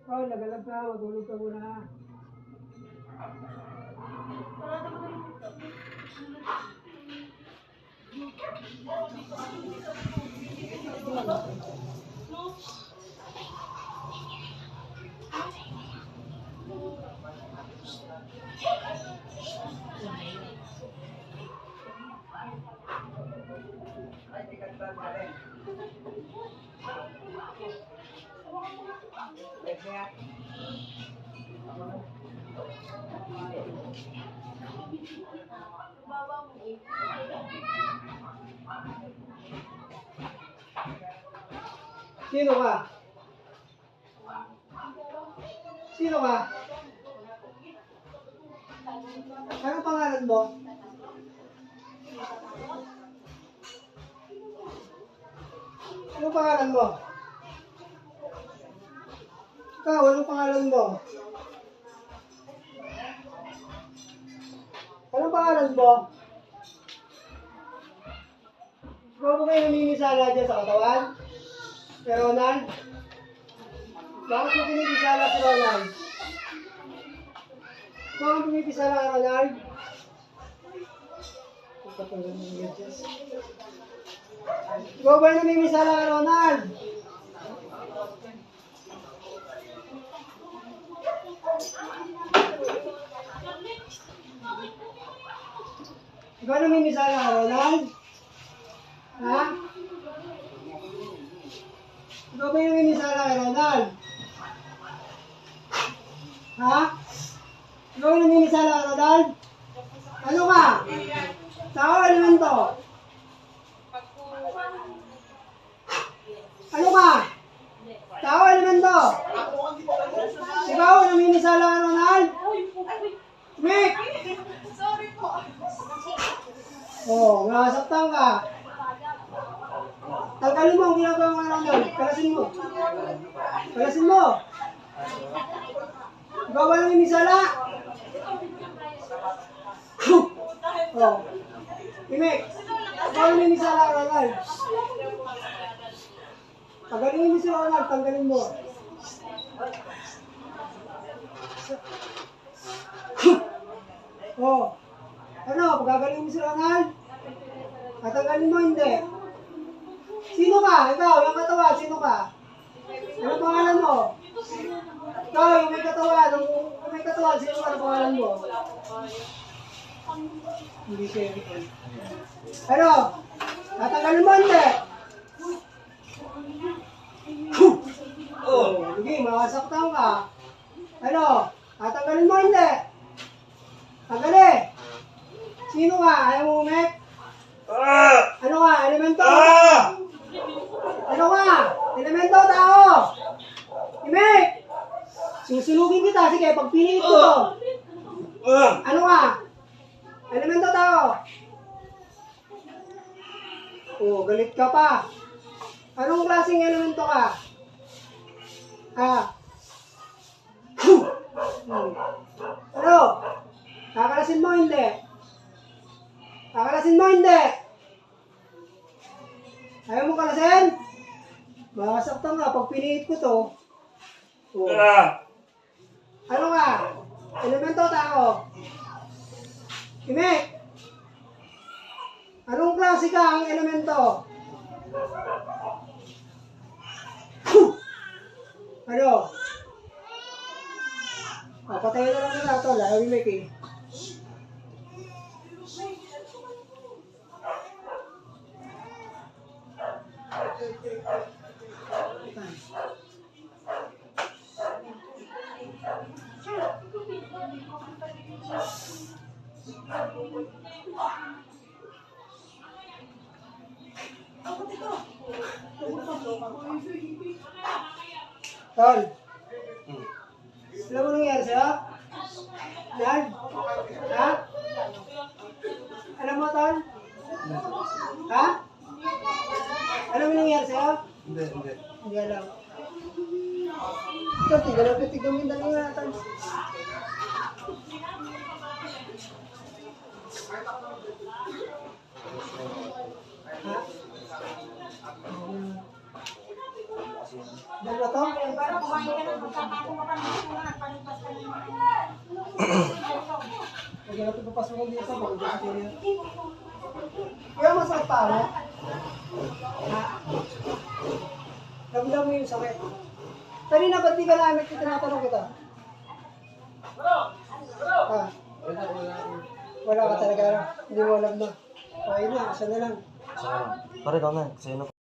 Oh, nagalag ka. Magulog ka muna. Sino ka? Sino ka? Anong pangalan mo? Anong pangalan mo? Ikaw, anong pangalan mo? Anong pangalan mo? Ikaw ba kayo namimisala dyan sa katawan? Si Ronald? Bakit mo pinipisala si Ronald? Bakit mo pinipisala si Ronald? Ikaw ba yung namimisala si Ronald? Ikaw namimisala si Ronald? Ha? Ikaw ba yung namimisala si Ronald? Ha? Ikaw yung namimisala si Ronald? Ano ka? Tao, elemento? Ano ka? Tao, elemento? Ikaw, namimisala si Ronald? Mick! Sorry po. Oh, nasaktan ka. Tanggalin mo ang ginagawa mo ng Ronald. Kalasin mo. Kalasin mo. Ikaw ba nang imisala? Oh. Imek. Ikaw nang imisala, Ronald. Tanggalin mo si Ronald. Tanggalin mo. Oh. Ano? Pagkagaling mo si Ronald? Tatanggalin mo hindi. Sino ka? Ikaw, yung katawan, sino ka? Ano pangalan mo? Ikaw, yung may katawan, sino ka? Ano pangalan mo? Hindi siya. Ano? Tatanggalin mo hindi. Oh, sige, makasaktan ka. Ano? Tatanggalin mo hindi. Tanggalin. Sino ka? Ayaw mo umek? Ano ka? Elemento? Ano ka? Elemento, tao! Imek! Susunugin kita. Sige, pagpinilit ko to. Ano ka? Elemento, tao? Oh, galit ka pa. Anong klaseng elemento ka? Ano? Kakalasin mo hindi? Kakalasin mo hindi? Ayaw mo kalasin? Makasaktan nga pag piniit ko to. Oh. Ano ka? Elemento, tao? Imek! Anong klase ka ang elemento? Ano? Patayin na lang kita ito. Ayaw Imek eh. Tol. Alam mo nangyari sa'yo? Yan? Ha? Alam mo, Tol? Ha? Alam mo nangyari sa'yo? Hindi. Hindi alam. Ito, tiga mo yung dali nga natin. Ha? Dalawa to? kumain ka na, magkapako ka pa ng mga nagpalipas ka na. Huwag na natin papasukan dito. Kaya masakit pa mo? Ha? Ramdam mo yung sakit. Kanina ba't di ka namin tinatanong kita? Ha? Wala ka talaga. Hindi mo alam na. Okay na, isa na lang. Pare, ikaw na. Sa'yo na.